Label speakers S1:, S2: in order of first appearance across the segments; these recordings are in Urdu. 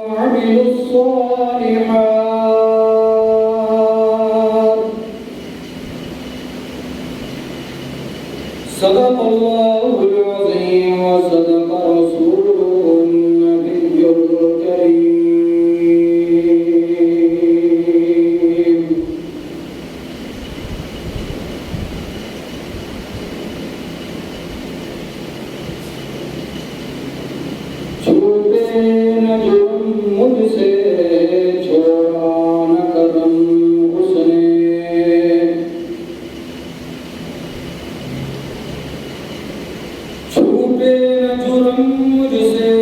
S1: وعملوا الصالحات صدق الله العظيم وصدق رسوله النبي الكريم چھوٹے نہ جرم مجھ سے چھوڑا نہ کرم اس نے چھوٹے نہ جرم مجھ سے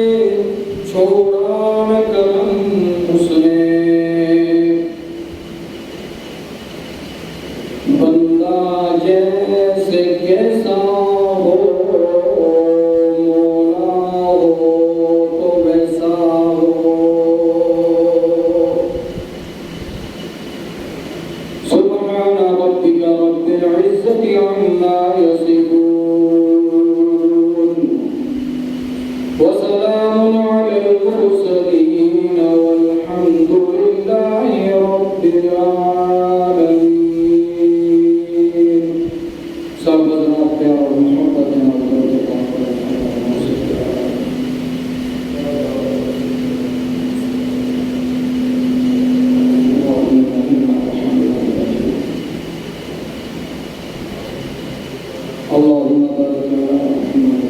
S1: چھوڑا نہ کرم اس نے بندہ جیسے کیسا ہو مولا ہو تو ویسا ہو سبحان ربک رب العزة عما يصفون وسلام على المرسلين والحمد لله رب العالمين سب حضرات پیار اور محبت ہیں اللهم بارك على محمد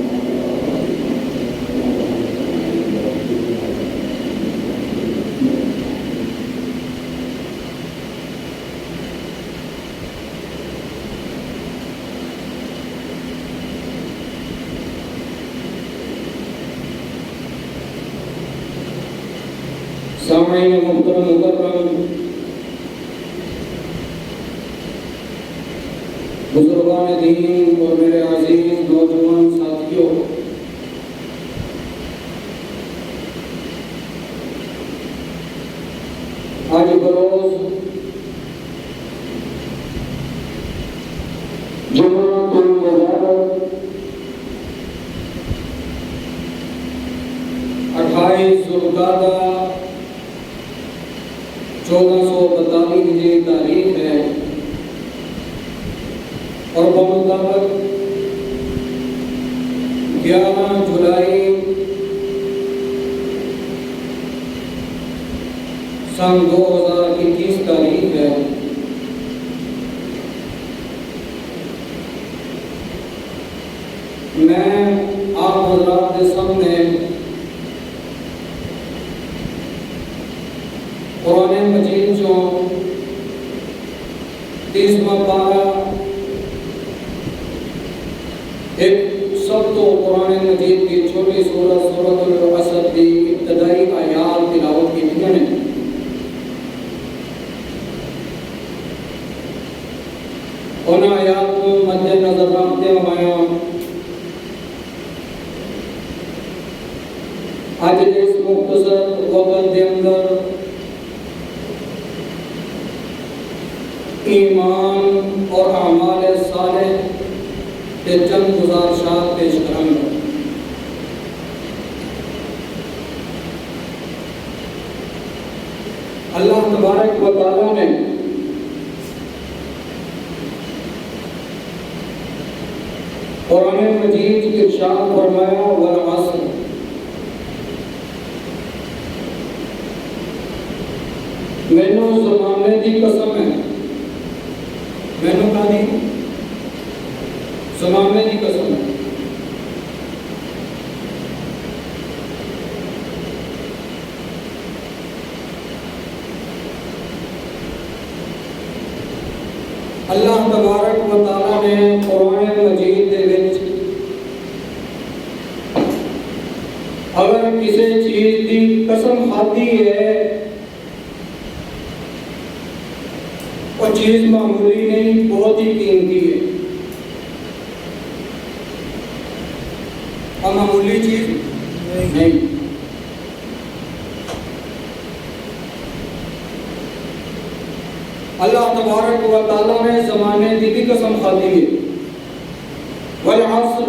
S1: سامعین محترم مکرم بزرگان دین اور میرے عزیز نوجوان ساتھیوں، آج بروز جمعۃ المبارک 28 ذوالقعدہ 1442 ہجری تاریخ ہے اور بمطابق 11 جولائی سن 2021 تاریخ ہے۔ میں آپ حضرات کے سامنے قرآن مجید جو 30واں پارہ ایک سب تو قرآن مجید کی چھوٹی سورت العصر کی ابتدائی آیات تلاوت کی ہیں۔ ان آیات کو مد نظر رکھتے ہوئے آج اس مختصر وقت کے اندر ایمان اور اعمال صالح کے چند گزارشات پیش کریں گے۔ اللہ تبارک و تعالیٰ نے قرآن مجید کی ارشاد فرمایا والعصر، مینو زمانے کی قسم ہے، مینو کا دی زمانے کی قسم ہے۔ اللہ تبارک و تعالیٰ نے قرآن مجید دے وچ اگر کسی چیز دی قسم کھادی ہے وہ چیز معمولی نہیں، بہت ہی قیمتی ہے، اور معمولی چیز نہیں۔ اللہ تبارک و تعالیٰ نے زمانے کی بھی قسم کھادی ہے، والعصر،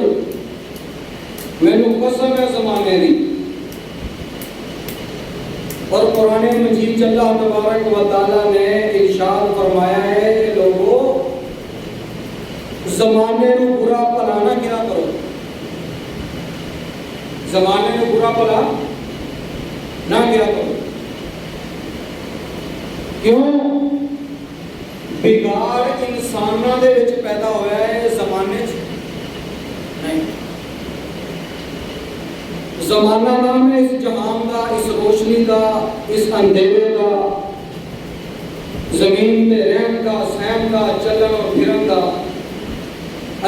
S1: میں نے قسم ہے زمانے دی۔ اور قرآن مجید اللہ تبارک و تعالیٰ نے ارشاد فرمایا ہے کہ لوگوں زمانے کو برا بھلا نہ کیا کرو، زمانے کو برا بھلا نہ کیا کرو. کیوں؟ بگاڑ انسانوں دے وچ پیدا ہویا ہے، زمانے چ نہیں. زمانہ نام ہے اس جہان کا، اس روشنی کا، اس اندھیرے کا، زمین تے رہن کا، سہن کا، چلن اور پھرن کا.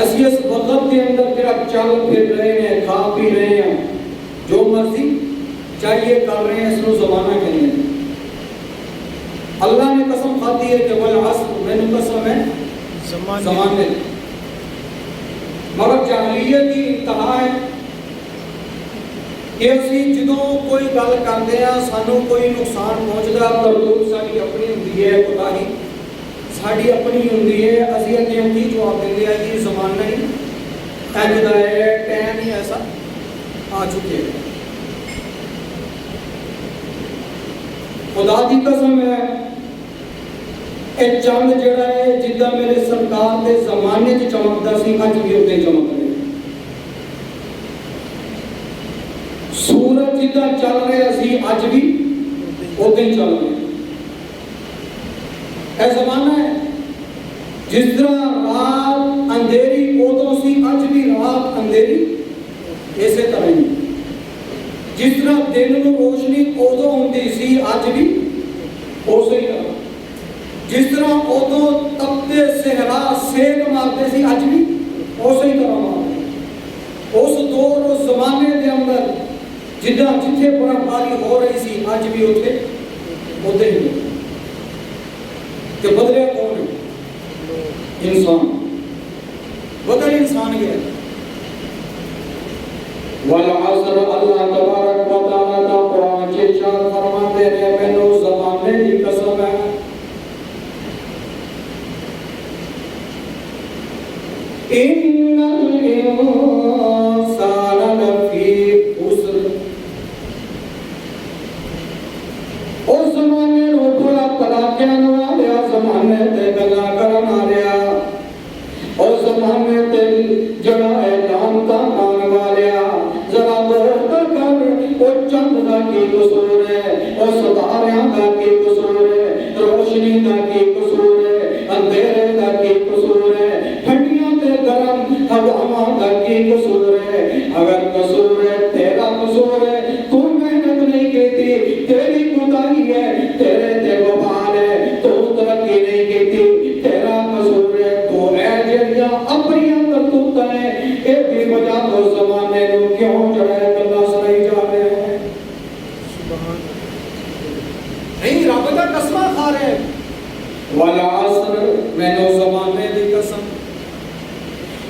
S1: اسی اس وقت کے اندر پھر اب چل پھر رہے ہیں، کھا پی رہے ہیں، جو مرضی چاہیے کر رہے ہیں، اس کو زمانہ کہتے ہیں. اللہ نے قسم کھاتی ہے کہ والعصر، میں نے قسم ہے زمانے. مگر جاہلیت کی انتہا ہے کہ اسی جدوں کوئی گل کرتے ہیں سانو کوئی نقصان پہنچتا، کرتوت ساری اپنی ہوندی ہے، کوتاہی ساری اپنی ہوندی ہے، اسی اگے کی جواب دیں گے یہ زمانہ ہی اجدا ہے، ٹائم ہی ایسا آ چکے ہیں. خدا کی قسم ہے اے چند جڑا ہے جدہ میرے سرکار دے زمانے چ چمکدا سی اج بھی اوتے چمک رہے. سورج جدہ چل رہے اسی اج بھی اوتے چل رہے. اے زمانہ ہے جس طرح رات اندھیری ادوں سی اج بھی رات اندھیری اسی طرح ہی. جس طرح دن کو روشنی ادوں ہوندی سی اج بھی اسی طرح. جس طرح ادوں تپتے صحرا سیک مارتے سی اج بھی اسی طرح مارتے. اس دور اس زمانے کے اندر جدہ جتھے برفباری ہو رہی سی اج بھی اتنے ہوتے ہی. کہ بدلے کون ہے؟ انسان. بدل انسان گیا. والعصر، اللہ تبارک و تعالیٰ کا قرآن کے ارشاد فرماتے ہیں میں نے اس زمانے کی قسم ہے ان الانسان لفی خسر. اس زمانے کو بڑا پلا کہنے والیا، زمانے تے گلا کرن والیا، اس زمانے تے جڑا اعلان کرن والیا. ذرا غور کر وہ چند دا کی قصور ہے، وہ ستاریاں دا کی قصور ہے، روشنی دا کی قصور ہے، اندھیرے دا کی قصور ہے، ٹھنڈیاں تے گرم ہواواں دا کی قصور ہے. اگر قصور ہے تیرا قصور ہے، تو محنت نہیں کیتی، تیری کوتاہی ہے، تیرے تے وبال ہے، تو ترقی نہیں کیتی، تیرا قصور ہے. تو اے جڑیاں اپنی کرتوتاں نے اے بھی وجہ تو زمانے نو کیوں جڑا ہے گلاں سنائی جا رہے ہیں. نہیں رب دا قسماں کھا رہے ہیں. والعصر، میں نے زمانے دی قسم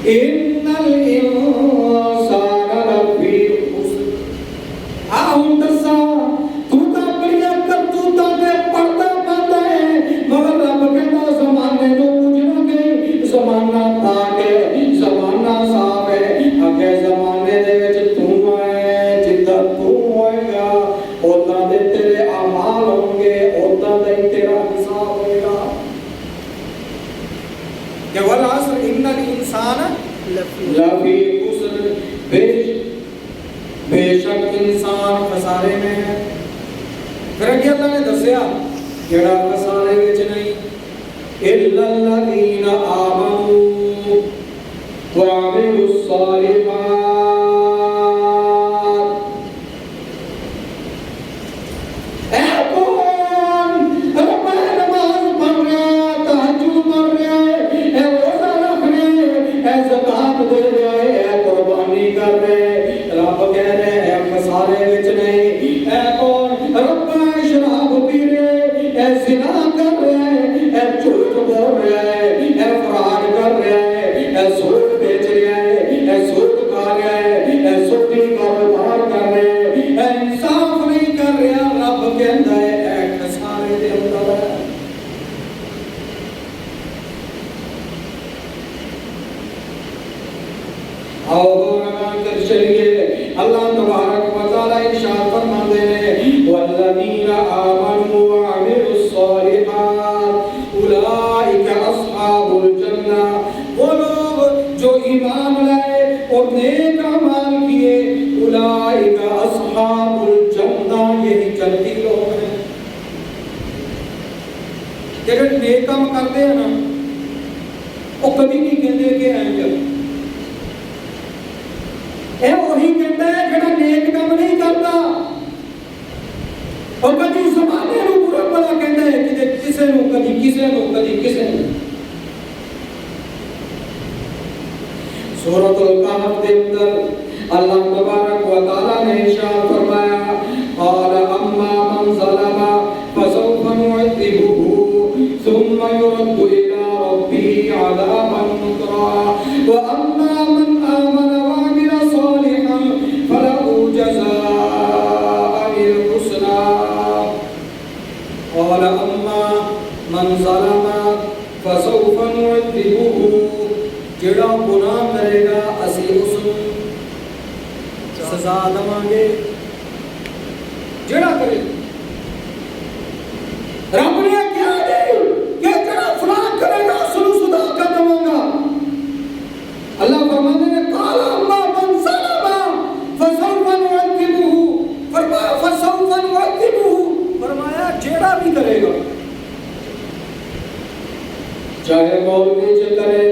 S1: ان الانسان لفی خسر. ہن دسا تو تا اپنی کرتوتاں تے پردہ پاتا ہے، مگر رب کہندا زمانے نو کچھ نہ کہ زمانہ پاک ہے، زمانہ صاف ہے. اگے زمانے دے وچ تو ہے، جدہ تو ہوئے گا اوتاں دے تیرے اعمال ہوں گے، اوتاں دا ہی تیرا حساب ہوئے گا. کہ والعصر ان الانسان لفی خسر، بے شک انسان خسارے میں ہے. پھر اگے اللہ نے دسیا کیڑا خسارے وچ نہیں، الا الذین آمنوا وعملوا الصالحات. اے کون رب نماز پڑھ رہا ہے، تہجد پڑھ رہا ہے، اے روزہ رکھ رہا ہے، اے زکات دے رہا ہے، اے قربانی کر رہے ہیں، رب کہہ رہے ہیں خسارے وچ نہیں. اے کون رب شراب پی رہے، اے زنا کر رہا ہے، اے جھوٹ بول رہا ہے، اے فراڈ کر رہا ہے، اے سود بیچ رہا ہے، اے سود کھا رہا ہے، اے سودی کاروبار کر رہا ہے، اے انصاف نہیں کر رہا، رب کہندا ہے اے خسارے دے اندر ہے. آؤ غور کر چلیے. اللہ تبارک و تعالی ارشاد فرماتے ہیں والذین جنتی لوگ ہیں جڑے نیک کام کرتے ہیں نا وہ کبھی نہیں کہتے کہ اینجل اے وہی کہتا ہے جڑا نیک کام نہیں کرتا اور کبھی زمانے نو برا بھلا کہتا ہے کہ کسے نو کبھی کسے نو سورۃ الکہف کے اندر اللہ تبارک و تعالی نے ارشاد فرمایا قال اما من ظلم فسوف نعذبه ثم يرد الى ربه عذابا نكرا واما من آمن وعمل صالحا فله جزاء الحسنى قال اما من ظلم فسوف نعذبه جڑا گناہ کرے گا اسی اس سزا دواں گے جڑا کرے رب نے کیا نہیں کہ جڑا فلاں کرے گا اس کو سزا کا دواں گا اللہ فرماتے ہیں قال اما من ظلم فسوف نعذبه فرمایا فسوف نعذبه فرمایا جڑا بھی کرے گا چاہے مولوی سے کرے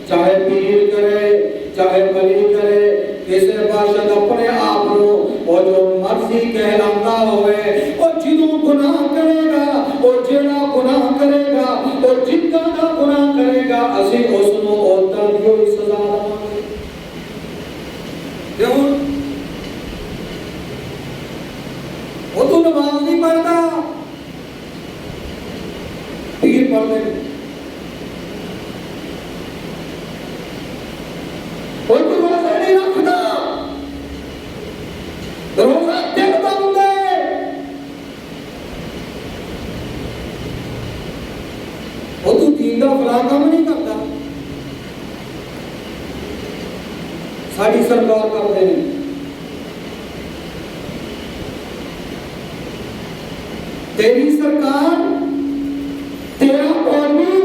S1: چاہے پیر کرے چاہے ولی کرے کسی باشد اپنے آپ کو اور جو مرضی کہلاتا ہوئے اور جنہوں گناہ کرے گا اور جڑا گناہ کرے گا اور جتنا کا گناہ کرے گا اسی اس نو اوتاں دیو سزا دواں کیوں وہ تو نماز نہیں پڑھتا پیر پڑھتے فلاں کام نہیں کرتا ساری سرکار کرتے ہیں تیری سرکار تیرا قومی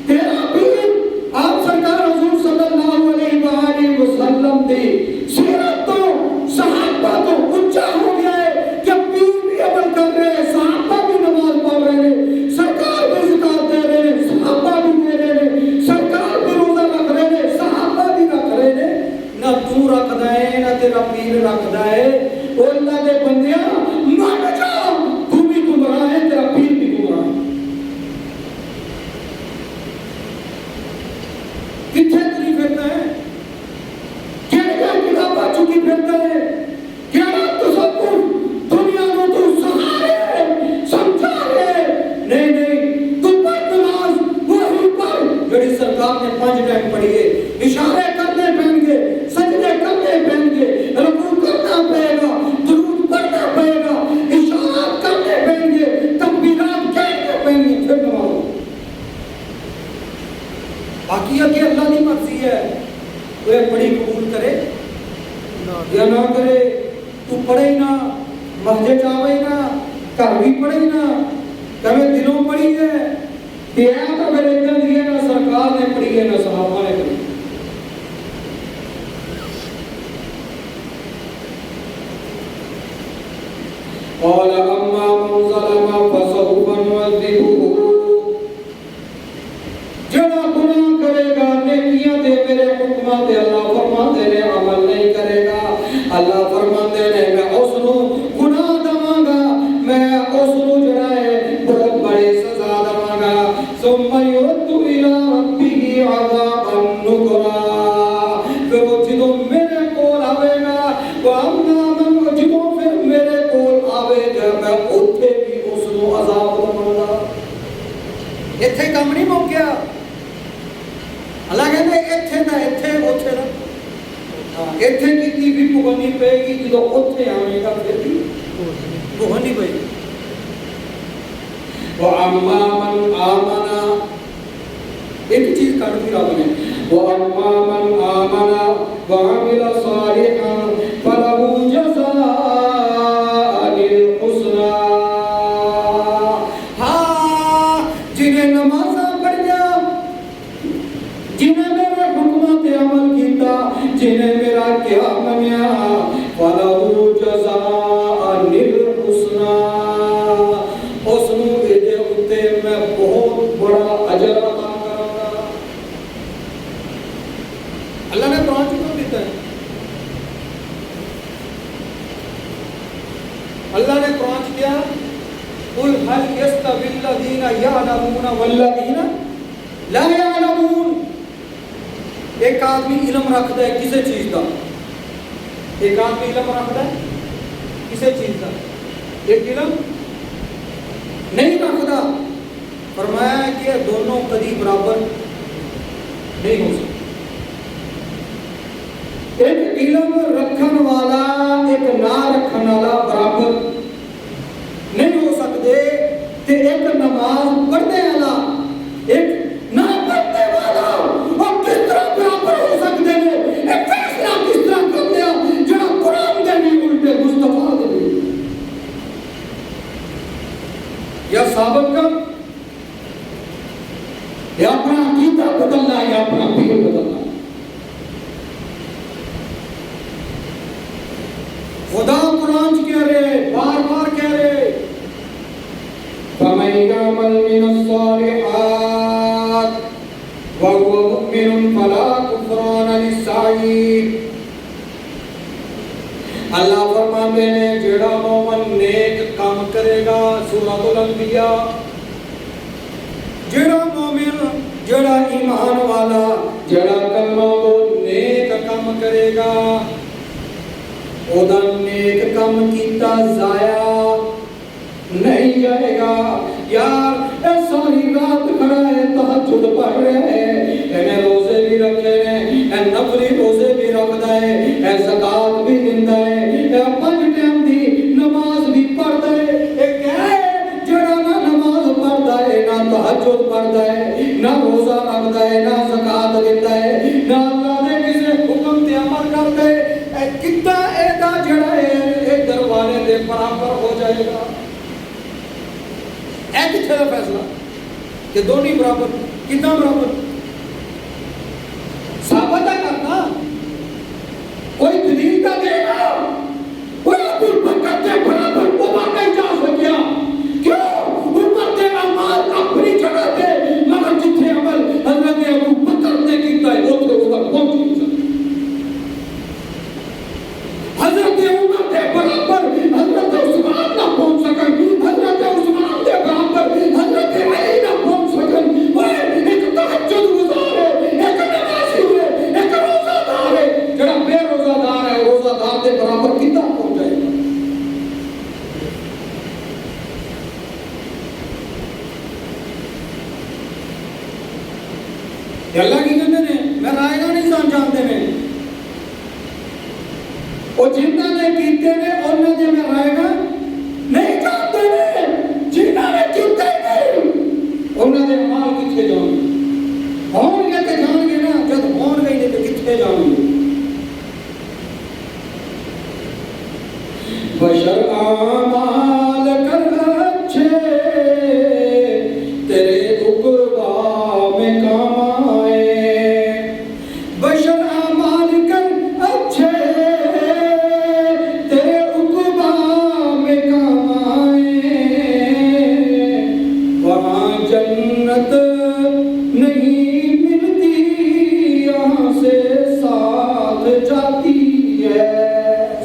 S1: تیرا پیر آپ سرکار حضور صلی اللہ علیہ وآلہ وسلم دی سیرت تو صحابہ تو اونچا ہو گیا ہے کہ پیر بھی عمل کر رہے ہیں صحابہ بھی نماز پڑھ رہے ہیں سرکار بھی زکات دے رہے ہیں صحابہ بھی دے رہے ہیں سرکار بھی روزہ رکھ رہے ہیں صحابہ بھی رکھ رہے ہیں نہ تو رکھدا ہے نہ تیرا پیر رکھدا ہے او اللہ دے بندیاں مان جا تو بھی گمراہ ہے تیرا پیر بھی گمراہ ہے کتھے تری پھرتا ہے کیا کتاباں چکی پھرتا ہے کیا تصور دنیا کو تو سہارے سمجھا رہے نہیں تو پڑھ نماز وہی پڑھ جڑی سرکار نے 5 ٹائم پڑھی ہے اشارے کرنے پہن گے سجدے کرنے پہن گے رکوع کرنا پڑے گا درود پڑھنا پڑے گا اشارات کرنے پہن گے تکبیرات کہنے پہن گے پھر نماز باقی ہے کہ اللہ کی مرضی ہے وہ بڑی قبول کرے یا نہ کرے تو پڑھے نہ مسجد آوے نہ گھر بھی پڑھے نہ کبھی دلوں پڑھی ہے دیا تو میرے اتنے دیئے نہ سرکار نے پڑھی ہے نہ صحابہ نے پڑھی قال اما من ظلم فسوف نعذبه جڑا گناہ کرے گا نیکیاں دے میرے حکماں دے اللہ فرماتے نے عمل نہیں کرے گا اللہ فرماتے نے میں اس نو گناہ دواں گا میں اس نو جڑا ہے بہت بڑی سزا دواں گا ثم يرد الى ربه عذابا نكرا پھر وہ جدوں میرے کول آوے گا وہ اما من جدوں پھر میرے کول آوے گا میں اوتھے بھی اس نو عذاب دواں گا ایتھے کم نہیں مک گیا اللہ کہتے ہیں ایتھے دا ایتھے اوتھے دا ایتھے کتنی بھی بھگتنی پے گی جدو اوتھے آنے گا پھر بھی بھگتنی پے گی وَأَمَّا مَنْ آمَنَ ایک چیز کر دی رب نے وَأَمَّا مَنْ آمَنَ وَعَمِلَ صَالِحًا فَلَهُ جَزَاءً الْحُسْنَى ہاں جنہیں نمازاں پڑھیا جنہیں میرے حکمت عمل کیتا جنہیں میرا کیا منیا فَلَهُ جَزَاءً الْحُسْنَى الذین یعلمون والذین لا یعلمون. ایک آدمی علم رکھتا ہے کسی چیز کا, ایک آدمی علم رکھتا ہے کسی چیز کا, ایک علم نہیں رکھتا. فرمایا کہ دونوں کبھی برابر نہیں ہو سکتے. ایک علم رکھن والا ایک نہ رکھن والا برابر نہیں ہو سکتے. کہ ایک نماز پڑھنے والا ایک نہ پڑھنے والا اور کس طرح برابر ہو سکتے ہیں. ایک فیصلہ کس طرح کر دیا جہاں قرآن دے بھی الٹے مصطفیٰ دے بھی. یا ثابت کر یا اپنا عقیدہ بدلنا یا اپنا پیر بدلنا. خدا قرآن کہہ رہے, بار بار کہہ رہے, فَمَن يَعْمَلْ مِنَ الصَّالِحَاتِ وَهُوَ مُؤْمِنٌ فَلَا كُفْرَانَ لِلسَّعِيرِ. اللہ فرماتے ہیں جڑا مومن نیک کام کرے گا, سورۃ الانبیاء, جڑا مومن جڑا ایمان والا جڑا کلمہ کو نیک کام کرے گا, اودا نیک کام کیتا ضائع نہیں جائے گا. یار اے ساری رات کھڑا ہے, تہجد پڑھ رہے ہیں, اے روزے بھی رکھے ہیں, اے نفلی روزے بھی رکھتا ہے, اے زکات بھی دیندا ہے, اے 5 ٹائم دی نماز بھی پڑھتا ہے. اے کیا ہے جڑا نہ نماز پڑھتا ہے, نہ تہجد پڑھتا ہے, نہ روزہ رکھتا ہے, نہ زکات دیتا ہے, نہ اللہ دے کسے حکم تے عمل کرتا ہے, اے کتا ایدا جڑا ہے اے دروازے دے برابر ہو جائے گا. اے کتھے دا فیصلہ کہ دونوں برابر, کتنا برابر ثابت ہے کرنا. کوئی دلیل کا دے گا, کوئی ابو بکر کے برابر وہ نہیں جا سکیا. کیوں؟ امت اعمال اپنی جگہ پہ, مگر جتھے عمل حضرت ابو بکر نے کیتا ہے وہ تو تک پہنچ نہیں سکتا. حضرت عمر کے برابر حضرت عثمان نہ پہنچ سکن, حضرت عثمان کے برابر حضرت علی نہ پہنچ سکن. وہ ایک تہجد گزار ہے, ایک نمازی ہے, ایک روزہ دار ہے, جڑا بے روزہ دار ہے روزہ دار کے برابر کتنا پہنچ جائے گا. اللہ کی کہتے ہیں میں رائے گا نہیں جانتے ہیں, اور جنہ نے کیتے نے انہوں نے میں رائے گا نہیں جانتے نے, جنہ نے کیتے نہیں انہوں نے عمال کتھے جان گے. ہون گے کہ جان گے نا, جب ہون گئی نہیں تو کتھے جان گے. بشر اعمال کر اچھے تیرے عقبہ میں کام آئے. بشر اعمال کر اچھے تیرے عقبہ میں کام آئے. وہاں جنت نہیں ملتی, یہاں سے ساتھ جاتی ہے.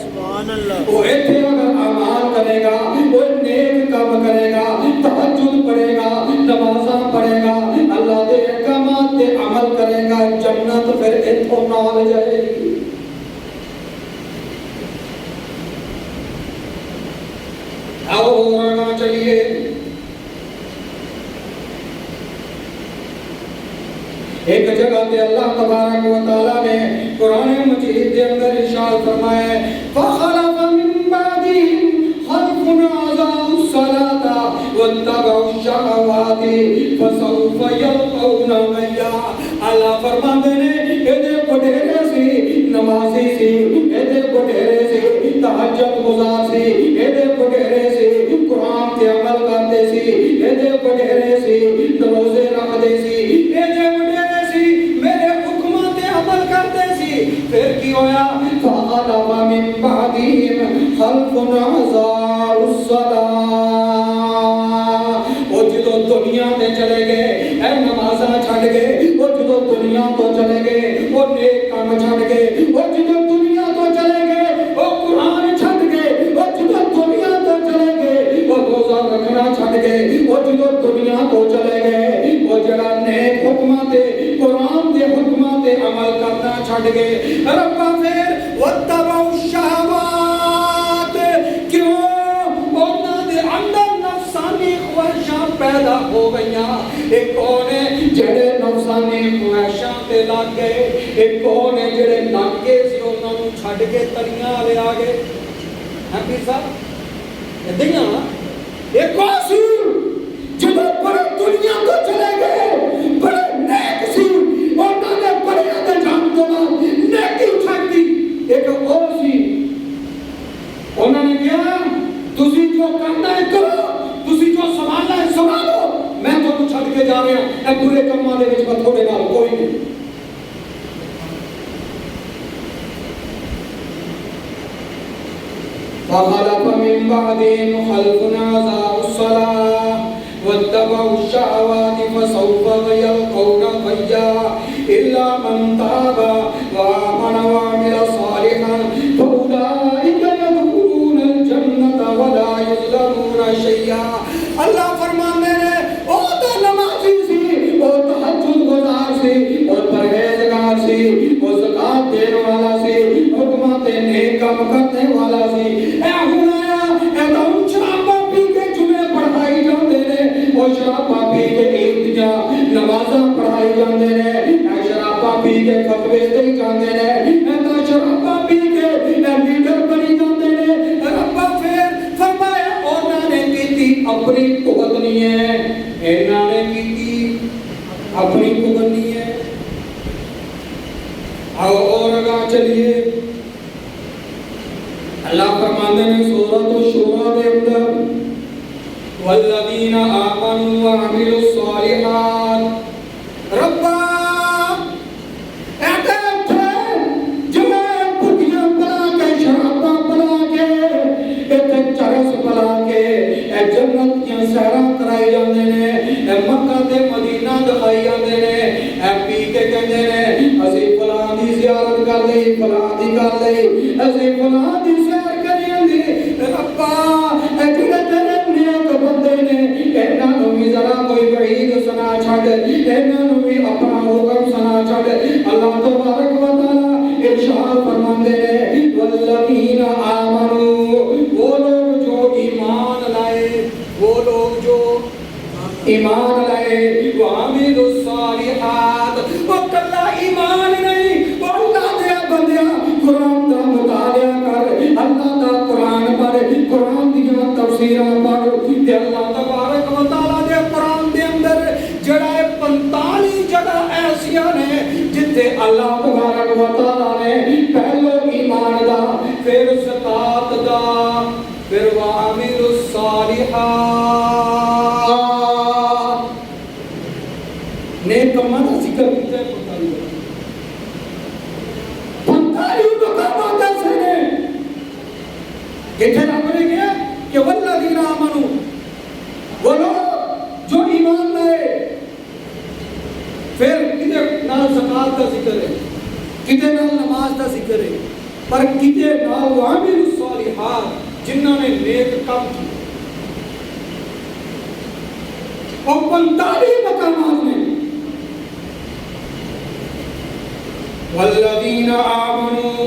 S1: سبحان اللہ. وہ ایتھے اگر اعمال کرے گا, وہ نیک کام کرے گا, تہجد پڑھے گا, نمازاں پڑھے گا, اللہ دے احکامات تے عمل کرے گا, جنت پھر ایتھوں نال جائے گی. آؤ رہنا چاہیے. ایک جگہ تے اللہ تبارک و تعالی نے قرآن مجید کے اندر ارشاد فرمایا ہے فخلف من بعدهم خلف اضاعوا الصلاة واتبعوا الشهوات فسوف يلقون غيا. اللہ فرماتے ہیں ایدے بڑھیرے سی نمازی سی, ایدے بڑھیرے سی تہجد گزار سی, ایدے بڑھیرے سی قرآن تے عمل کرتے سی, ایدے بڑھیرے سی روزے رکھتے سی, ایدے بڑھیرے سی میرے حکمات عمل کرتے سی. پھر کی ہویا فخلف من بعدهم خلف اضاعوا الصلاة. وہ جدو دنیا تے چلے گئے اے نمازاں چھڑ گئے, وہ جدو دنیا تو چلے گئے وہ نیک کام چھڑ گئے, وہ جدو دنیا تو چلے گئے وہ قرآن چھڑ گئے, وہ جدو دنیا تو چلے گئے وہ روزہ رکھنا چھڑ گے وہ جدو دنیا تو چلے گئے وہ جڑا نیک حکمات قرآن دے حکمات عمل کرنا چھڑ گئے ربا پھر واتبعوا الشہوات کیوں انہاں دے اندر نفسانی خواہشاں پیدا ہو گئیاں ایک کون ہے جڑے نفسانی خواہشاں تے لگ گئے ایک کون ہے جڑے لگ گئے سی انہاں نوں چھڈ کے تریاں لے آ گئے ہاں پیر صاحب دنیا ایک سی جب بڑے دنیا کو چلے گئے بڑے نیک سی انہوں نے بڑے دے جان تو نیکی چھڈ دی ایک اور سی انہوں نے کیا تسی جو کرنا ہے کرو تسی جو سنبھالنا ہے سنبھالو میں تو چھڈ کے جا رہا اے برے کماں دے وچ میں تھوڑے نال کوئی نہیں فخلف من بعدهم خلف أضاعوا الصلاة واتبعوا الشهوات فسوف يلقون غيا إلا من تاب وآمن وعمل صالحا فأولئك يدخلون الجنة ولا يظلمون شيئا اللہ فرمانے نے او تو نمازی سی او تہجد گزار سی او پرہیزگار سی او زکات دینے والا سی حکمات نیک کام کرنے والا سی شرابہ پی کے عید جا نمازاں پڑھائی جاندے نے شرابہ پی کے فتوے دے جاندے نے شرابہ پی کے لیڈر بنی جاندے نے ربا پھر فرمایا انہاں نے کیتی اپنی قوت نہیں ہے انہاں نے کیتی اپنی قوت نہیں ہے آؤ اور آگاہ چلیے اللہ فرماندے نے سورۃ الشورى دے اندر والذین آمنوا وعملوا الصالحات ربا ایتے اٹھے جنہیں بھٹیاں بلا کے شراباں بلا کے ایتے چرس بلا کے اے جنت کی سیراں کرائی جاندے نے اے مکہ تے مدینہ دکھائی جاندے نے اے پی کے کہندے نے اسی فلاں دی زیارت کر لئی فلاں دی کر لئی اسی فلاں دی سیر کری جاندی ربا اے جڑے تیرے نیک بندے نے انہاں نوں بھی ذرا کوئی وعید سنا چھڈ انہاں نوں بھی اپنا حکم سنا چھڈ اللہ تبارک و تعالی ارشاد فرماندے نے والذین آمنوا وہ لوگ جو ایمان لائے وہ لوگ جو ایمان لائے وعملوا الصالحات وہ کلا ایمان نہیں وہ اللہ دے بندیاں قرآن دا مطالعہ کر اللہ دا قرآن پڑھ قرآن دیاں تفسیراں پڑھ تے اللہ تبارک و تعالی دے قرآن دے اندر جڑا 45 جگہ ایسیاں نے جتے اللہ تبارک و تعالی نے پہلو ایمان دا پھر زکات دا پھر وعملوا الصالحات نیک کماں دا ذکر کیتا ہے 45 مقامات ایسے نے کتنے رب نے کیا کہ والذین آمنوا وہ لوگ جو ایمان لائے پھر کتے نال زکات کا ذکر ہے کتے نال نماز کا ذکر ہے پر کتے نال وعملوا الصالحات جنہوں نے نیک کام کی اور 45 مقامات میں والذین آمنوا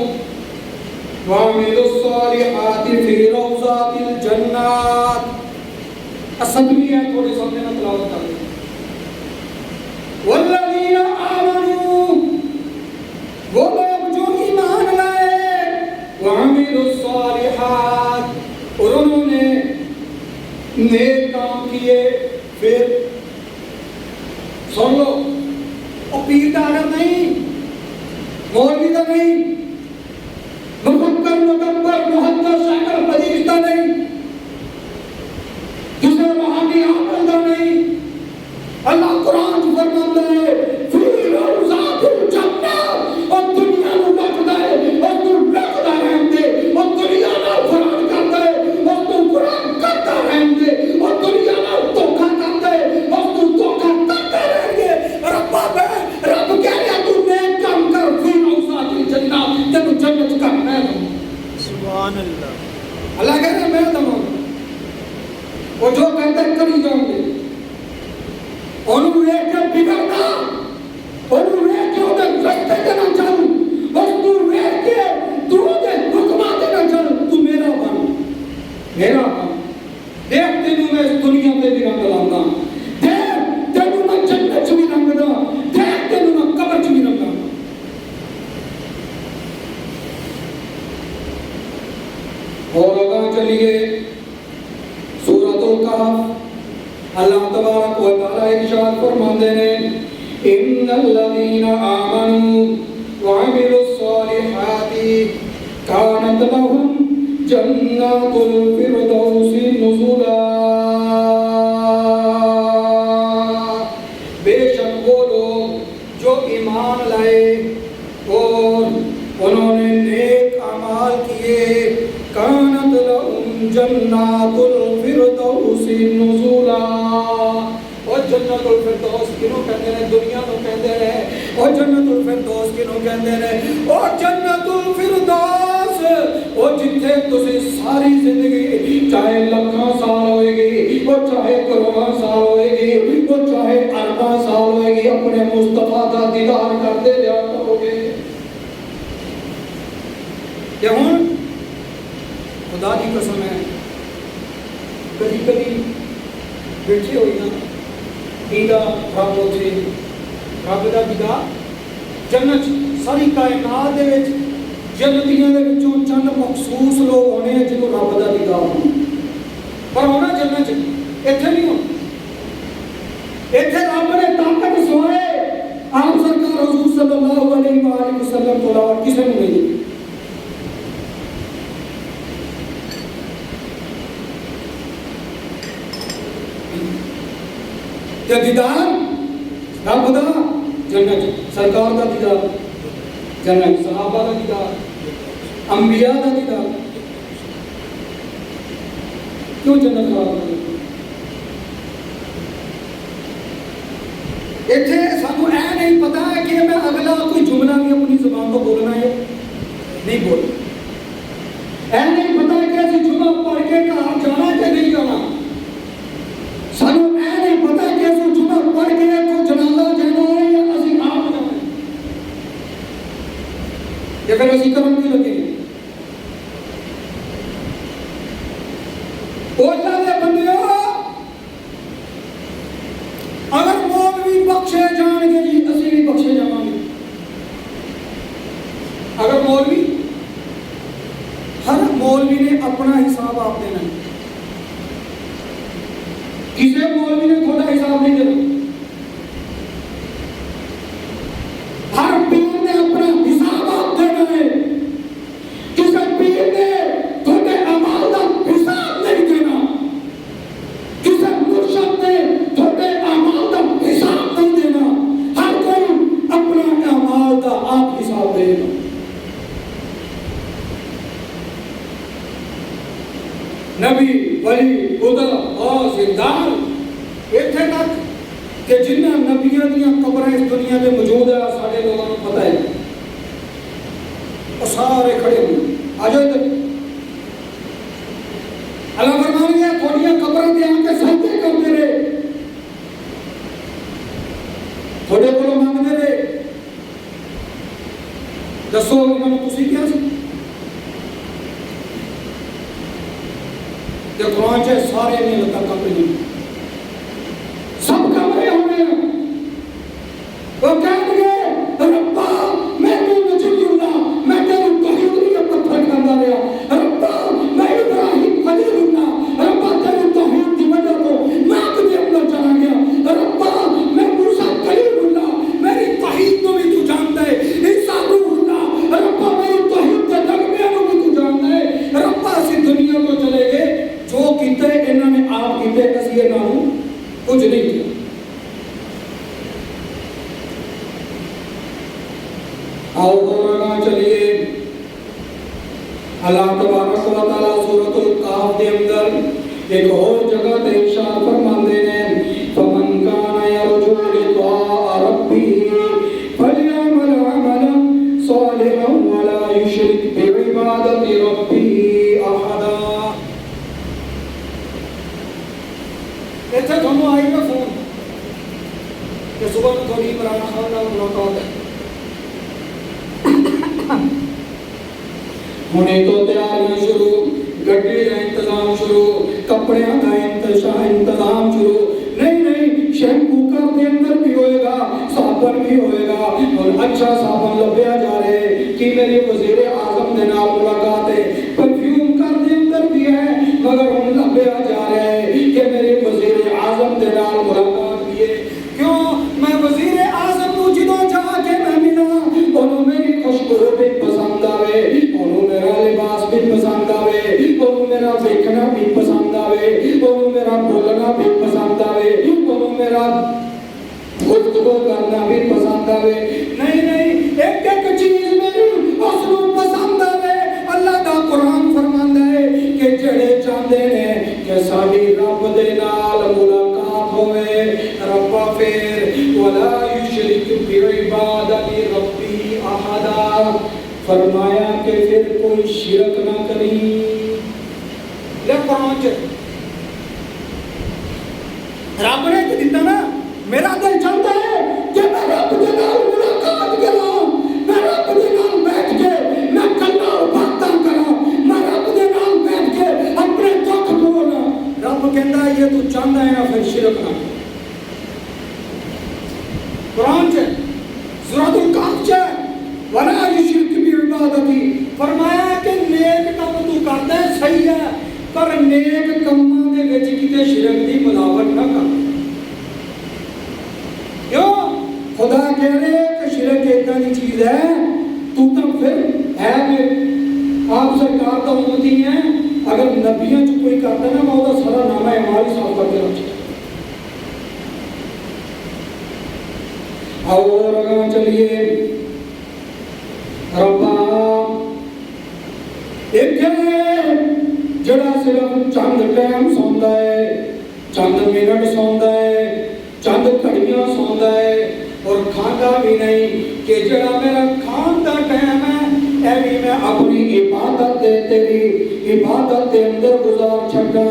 S1: وعملوا الصالحات فی روضات الجنات اسدمی ہے تھوڑے سامنے نہ تلاوت کر والذین آمنوا وہ لوگ جو ایمان لائے وعملوا الصالحات اور انہوں نے نیک کام کیے پھر سن لو اور پیر ڈاکٹر نہیں مولوی کا نہیں مفکر مدبر محدث شاعر بدیع نہیں جسے روحانی عقل دا نہیں اللہ قرآن فرماتا ہے فی روضات الجنہ اور دنیا نو لکھدا ہے اور تو لکھدا رہن دے اور دنیا نال قرآن کردا ہے اور تو قرآن کردا رہن دے اور دنیا نال دھوکا کردا ہے اور تو دھوکا کردا رہن دے رب کہہ رہا تو نیک کام کر فی روضات الجنہ تینو جنت کا میں دوں سبحان اللہ اللہ کہہ رہا میں دوں وہ جو کہتا ہے کری جان دے انہوں نے کے بگڑنا انہوں نے کے ادھر رستے دینا چاہوں بس تو نے کے تو دے حکمہ دینا چاہوں تو میرا بن دیکھ تینوں میں اس دنیا پہ بھی رنگ لاؤں دیکھ تینوں میں جنت بھی رنگ دا دیکھ تینوں میں قبر بھی رنگ دا اور اگاں چلیے سورۃ الکہف اللہ تبارک و تعالی ارشاد فرماتے ہیں ان الذین آمنوا وعملوا الصالحات كانت لهم جنات الفردوس نزلا بے شک وہ لوگ جو ایمان لائے اور انہوں نے نیک اعمال کیے كانت لهم جنات الفردوس نزلا اور جنت الفردوس کنوں کہتے ہیں دنیا کو کہتے ہیں اور جنت الفردوس کنوں کہتے ہیں اور جنت الفردوس اور جتنے تسی ساری زندگی چاہے لکھاں سال ہوئے گی وہ چاہے کروڑاں سال ہوئے گی وہ چاہے ارباں سال ہوئے گی اپنے مصطفیٰ کا دیدار کرتے جا کرو گے یہ ہوں خدا کی قسم ہے کبھی کبھی بیٹھے ہوئی نا دیدہ رب ہوتے رب دا دیدہ جنت ساری کائنات دے وچ جنتیاں دے وچوں چند مخصوص لوگ ہونے ہیں جنہوں رب دا دیدہ ہونا پر ہونا جنت ایتھے نہیں ہونا ایتھے رب نے طاقت سوائے آپ سرکار حضور صلی اللہ علیہ وآلہ وسلم تو علاوہ کسے نہیں دی کہ دیدار رب دا جنت سرکار دا دیدار جنت صحابہ دا دیدار انبیاء دا دیدار کیوں جنت خراب کرے ایتھے سانو اے نہیں پتا ہے کہ میں اگلا کوئی جملہ بھی اپنی زبان کو بولنا ہے نہیں بولنا اے نہیں پتا ہے کہ ایسی جملہ پڑھ کے کہاں جانا کہ نہیں جانا سانو اے نہیں پتا ہے کہ ایسی جملہ پڑھ کے کوئی جنازہ جانا ہے یا اسی آپ جانا ہے یا پھر اسی کرم کی لگے اللہ نے بندیوں اگر مولوی بخشے جان گے جی اسی بھی بخشے جاؤں گے اگر مولوی ہر مولوی نے اپنا حساب آپ دینا ہے کسی مولوی نے تھوڑا حساب نہیں دینا ہر پیر نے اپنا حساب آپ دینا ہے کسی پیر نے تھوڑے اعمال کا حساب نہیں دینا کسی مرشد نے تھوڑے اعمال کا حساب نہیں دینا ہر کوئی اپنا اعمال کا آپ حساب دے گا نبی ولی خدا اور زندان ایتھے تک کہ جنہ نبیوں دیاں قبریں اس دنیا میں موجود ہے سارے لوگوں کو پتہ ہے اور سارے کھڑے ہوئے آ جاؤ ادھر اللہ فرمانے ہیں تھوڑیاں قبریں دے آ کے سجدے کرتے رہے تھوڑے کو مانگتے رہے دسو انہوں نے تسی کیا سی کہ قرآن چاہے سارے نہیں لگتا کمرے نہیں سب کمرے ہونے ہیں وہ کہتے ہیں ربا میں تو نجی اللہ میں تیرے توحید نہیں پتھر کھانا رہا ربا میں ابراہیم خلیل اللہ ربا تیرے توحید کی وجہ کو میں تجھے اندر چلا گیا ربا میں موسیٰ خلیل اللہ میری توحید کو بھی تو جانتا ہے عیسیٰ روح اللہ ربا میری توحید کے نغمے کو بھی تو جانتا ہے ربا اسی دنیا کو چلے گئے جو کیتے انہوں نے آپ کیتے اسی انہوں کچھ نہیں کیا آؤ دورنا چلیے اللہ تبارک و تعالی سورۃ الکہف کے اندر ایک اور جگہ تے ارشاد فرماندے نے فمن کان یرجو لقاء ربہ فلیعمل عملا صالحا ولا یشرک بعبادۃ ربہ احدا اتنے تھوڑا آئی گا فون کہ صبح میں تھوڑی عمران خان نال ملاقات ہے. ہونے تو تیاریاں شروع, گڈی کا انتظام شروع, کپڑے کا انتظام شروع. نہیں شیمپو کر کے اندر بھی ہوئے گا, صابن بھی ہوئے گا, اور اچھا صابن لبیا جا رہے کہ میرے وزیر اعظم کے نال ملاقات ہے. پرفیوم کر کے اندر بھی ہے مگر ہم لبیا جا رہے کہ میرے وزیر اعظم کے نال ملاقات بھی ہے. کیوں میں وزیر اعظم کو جدوں جا کے میں ملا, انہوں میری خوشبو بھی پسند آوے, انہوں میرا لباس بھی پسند آوے, انہوں میرا دیکھنا بھی پسند آوے, انہوں میرا بولنا بھی پسند آوے, انہوں میرا گفتگو کرنا بھی پسند آوے. نہیں ایک ایک چیز میری اس کو پسند آوے. اللہ دا قرآن فرماندا ہے کہ جڑے چاہتے ہیں کہ ساری رب دے نال ملاقات ہوئے, ربا پھر ولا یشرک بعبادت ربی احدا, فرمایا کہ پھر کوئی شرک نہ کری. لے قرآن چ رب نے دیتا نا, میرا دل چاہتا ہے کہ میں رب کے نال ملاقات کروں, میں رب کے نال بیٹھ کے میں کلا باتاں کراں, میں رب کے نال بیٹھ کے اپنے دکھ بولاں. رب کہندا ہے یہ تو چاہتا ہے نا پھر شرک نہ. قرآن چ سورۃ الکہف چ ولا یشرک بعبادتی, فرمایا کہ نیک کام تو کردا ہے صحیح ہے, پر نیک کاماں دے وچ کتے شرک دی ملاوٹ نہ کر. کیوں خدا کہہ رہے کہ شرک ایک ایسی چیز ہے, تو پھر ہے کہ آپ سرکار کا امتی ہیں, اگر نبیوں چ کوئی کرتا ہے نا میں وہ سارا نامہ اعمال ہی صاف کر کے رکھتا. اور اگر چلیے ربا ایک جڑا صرف چند ٹائم سوندا ہے, چند منٹ سوندا ہے, چند گھڑیاں سوندا ہے اور کھانا بھی نہیں, کہ جڑا میرا کھان دا ٹائم ہے اے بھی میں اپنی عبادت دے تیری عبادت دے اندر گزار چھڈا,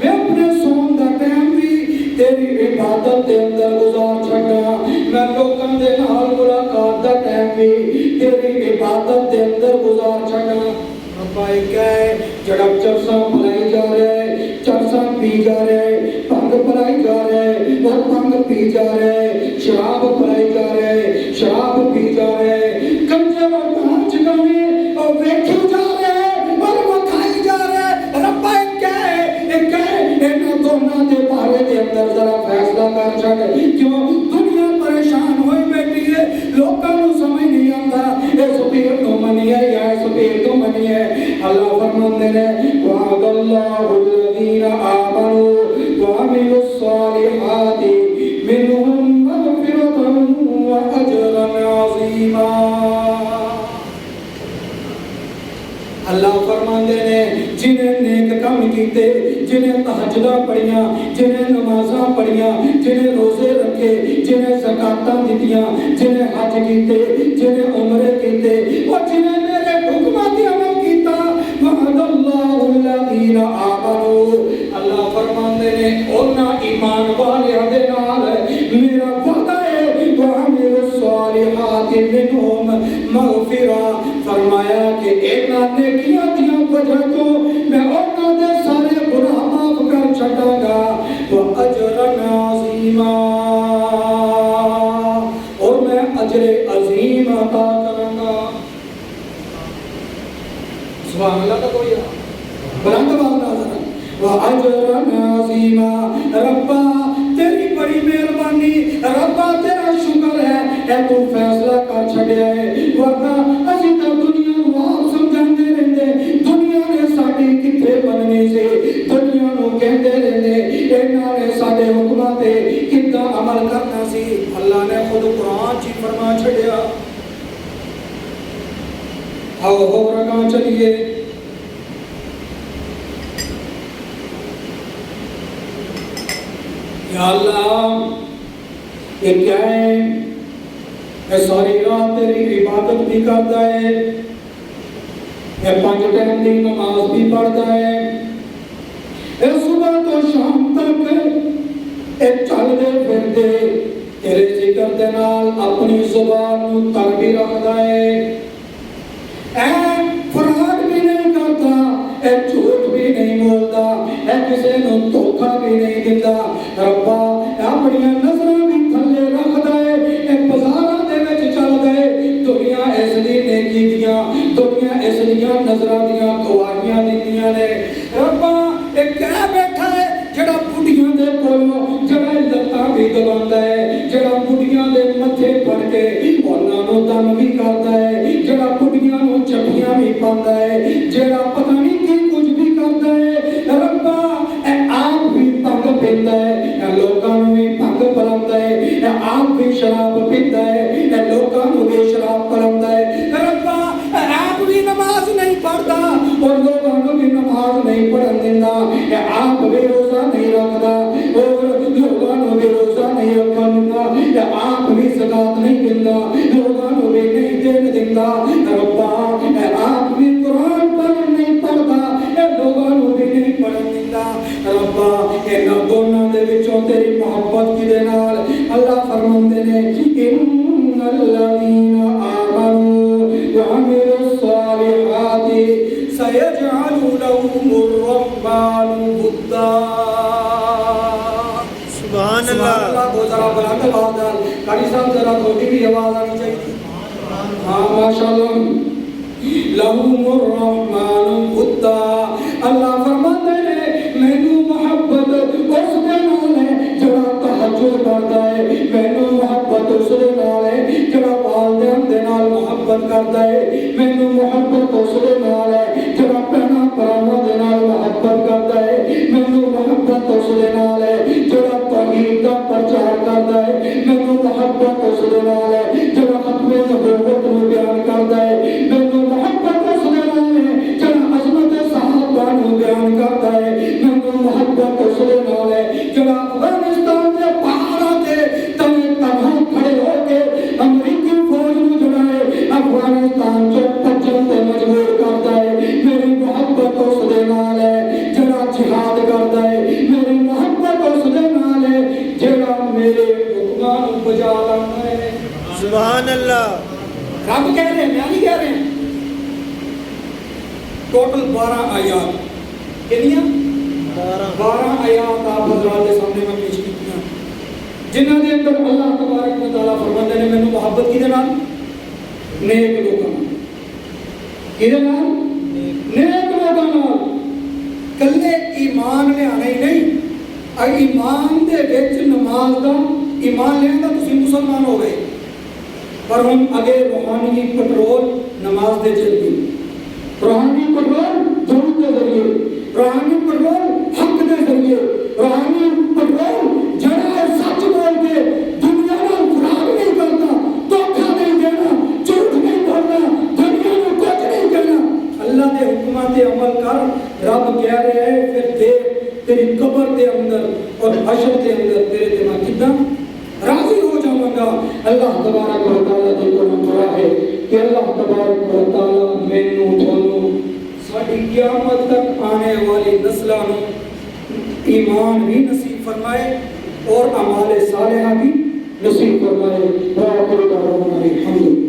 S1: میں اپنے سون دا ٹائم بھی تیری عبادت دے اندر گزار چھڈا, میں لوکاں دے نال ملاقات دا ٹائم بھی تیری عبادت دے اندر گزار چھڈا. ربا ایک ہے جڑا چرساں پلائی جا رہا ہے, چرساں پی جا رہا ہے, بھنگ پلائی جا رہا ہے اور بھنگ پی جا رہا ہے, شراب پلائی جا رہا ہے, شراب پی جا رہا ہے, کنجر اور پانچ گانے اور ویکھی جا رہا ہے اور وکھائی جا رہا ہے. ربا ایک ہے انہاں دونوں دے بارے دے اندر ذرا فیصلہ کر چھڈ. کیوں دنیا پریشان ہوئی بیٹھی ہے, لوکاں نوں سمجھ نہیں آندا اس پیر تو منی ہے یا اس پیر تو منی ہے. اللہ فرماندے نے وعد اللہ الذین آمنوا وعملوا الصالحات منهم مغفرۃ واجرا عظیما. اللہ فرماندے نے جنہیں نیک کام کیتے, جنہیں تہجداں پڑھیاں, جنہیں نمازاں پڑھیاں, جنہیں روزے رکھے, جنہیں زکاتاں دتیاں, جنہیں حج کیتے, جنہیں عمرے کیتے, اور جنہیں میرے حکماں تے عمل کیتا, وعد اللہ الذین آمنوا, اللہ فرماندے نے انہاں ایمان والیاں دے نال میرا وعدہ ہے, وعملوا الصالحات منهم مغفرہ, فرمایا کہ انہاں نیکیاں دیاں وجہ تو میں انہاں دے سارے گناہ معاف کر چھڈاں گا, واجرا عظیما, اور میں اجر عظیم عطا کراں گا. سبحان اللہ کا کوئی بلند آواز نہ واجرا عظیما. ربا تیری بڑی مہربانی, ربا تیرا شکر ہے اے تو فیصلہ کر چھڈیا ہے, ورنہ اسی تو دنیا نوں آپ سمجھاندے رہندے, دنیا نے ساڈی کتھے بننی سی, دنیا نوں کہندے رہندے انہاں نے ساڈے حکماں تے کتنا عمل کرنا سی. اللہ نے خود قرآن چ فرما چھڈیا. آؤ ہو رگاں چلیے یا اللہ یہ کیا ہے, یہ ساری رات تیری عبادت بھی کرتا ہے, یہ 5 ٹائم دی نماز بھی پڑھتا ہے, یہ صبح تو شام تک بندے تیرے ذکر دے نال اپنی زبان نو تر بھی رکھدا ہے، اے فراڈ بھی نہیں کرتا، اے جھوٹ بھی نہیں بولتا، اے کسے نو دھوکا بھی نہیں دیندا، ربا اپنی نظراں بھی تھلے رکھدا ہے، اے بازاراں دے وچ چلدا ہے، دنیا اس دی نیکی دیاں، دنیا اس دیاں نظراں دیاں گواہیاں دیندیاں نے، ربا اے کہہ بیٹھا ہے جڑا بڈھیاں دے کولوں جڑا لتاں بھی دباندا ہے، جڑا بڈھیاں دے متھے پڑ کے انہاں نوں دم بھی کردا ہے، جڑا بڈھیاں نوں چپیاں بھی پاندا ہے، جڑا پتہ نہیں کی کچھ بھی کردا ہے، ربا اے آپ بھی پنگ پیندا ہے، اے لوکاں نوں بھی پنگ پلاوندا ہے، اے آپ بھی شراب پیندا ہے، اے لوکاں نوں بھی شراب پلاوندا ہے، ربا اے آپ بھی نماز نہیں پڑھدا اور لوکاں نوں بھی نماز نہیں پڑھن دیندا، اے آپ بھی روزہ نہیں رکھدا اور لوکاں نوں بھی روزہ نہیں رکھن دیندا، اے آپ بھی زکات نہیں دیندا، لوکاں نوں بھی نہیں دین دیندا، ربا اے آپ بھی قرآن پر نہیں پڑھدا، اے لوکاں نوں بھی نہیں پڑھن دیندا، ربا انہاں دونوں دے وچوں تیری محبت کدے نال؟ اللہ فرماندے نے ان الذین آمنوا وعملوا الصالحات سيجعل لهم الرحمن ودا۔
S2: سبحان اللہ۔
S1: بہت ذرا بلند آواز نال قاری صاحب ذرا تھوڑی بھی آواز آنی چاہیے، ہاں ماشاءاللہ، لهم الرحمن ودا۔ اللہ فرماتے ہیں مینوں محبت اس دے نال ہے جڑا تہجد پڑھدا ہے، مینوں محبت اس دے نال ہے جڑا والدین دے نال محبت کردا ہے، مینوں محبت اس دے نال ہے جڑا بہناں بھراواں دے نال محبت کردا ہے، مینوں محبت اس دے نال ہے جڑا توحید دا پرچار کردا ہے، مینوں محبت اس دے نال ہے جڑا ختم نبوت نوں بیان کردا ہے، مینوں محبت اس دے نال ہے جڑا عظمت صحابہ نوں بیان کردا ہے، مینوں محبت اس دے نال ہے جڑا افغانستان دے پہاڑاں تے تنے تنہا کھڑے ہو کے امریکی فوج نوں جڑا ہے افغانستان چوں بھجن تے مجبور کردا ہے، میری محبت اس دے نال ہے جڑا جہاد کردا ہے، میری محبت اس دے نال ہے جڑا میرے حکماں نوں بجا لاوندا ہے۔
S2: سبحان اللہ۔
S1: رب کہہ رہے ہیں، میں نہیں کہہ رہے ہیں۔ ٹوٹل 12 آیات، کتنیاں؟ 12 آیات آپ حضرات کے سامنے میں پیش کی ہیں، جنہاں دے اندر اللہ تبارک و تعالیٰ فرماتے ہیں مینوں محبت کدے نال؟ نیک لوکاں نال۔ کدے نال؟ نیک لوکاں نال۔ کلے ایمان لے آنا ہی نہیں، ایمان دے وچ نماز دا ایمان لینا تسی مسلمان ہو گئے، پر ہم اگے روحانی پٹرول نماز دے چلدی، روحانی پٹرول درود دے ذریعے، روحانی پٹرول حق دے ذریعے، روحانی پٹرول جڑا سچ بول کے دنیا نال فراڈ نہیں کرتا، دھوکا نہیں دینا، جھوٹ نہیں بولنا، دنیا نوں کچھ نہیں کہنا، اللہ دے حکماں تے عمل کر۔ رب کہہ رہے ہیں پھر دیکھ تیری قبر دے اندر اور حشر دے اندر تیرے تے میں کتنا راضی ہو جاؤں گا۔ اللہ تبارک و تعالیٰ دے کو دعا ہے کہ اللہ تبارک و تعالیٰ مینوں تھانوں ساڈی قیامت تک آنے والی نسلاں نوں ایمان بھی نصیب فرمائے اور اعمال صالحہ بھی نصیب فرمائے۔ وآخر دعوانا الحمد للہ۔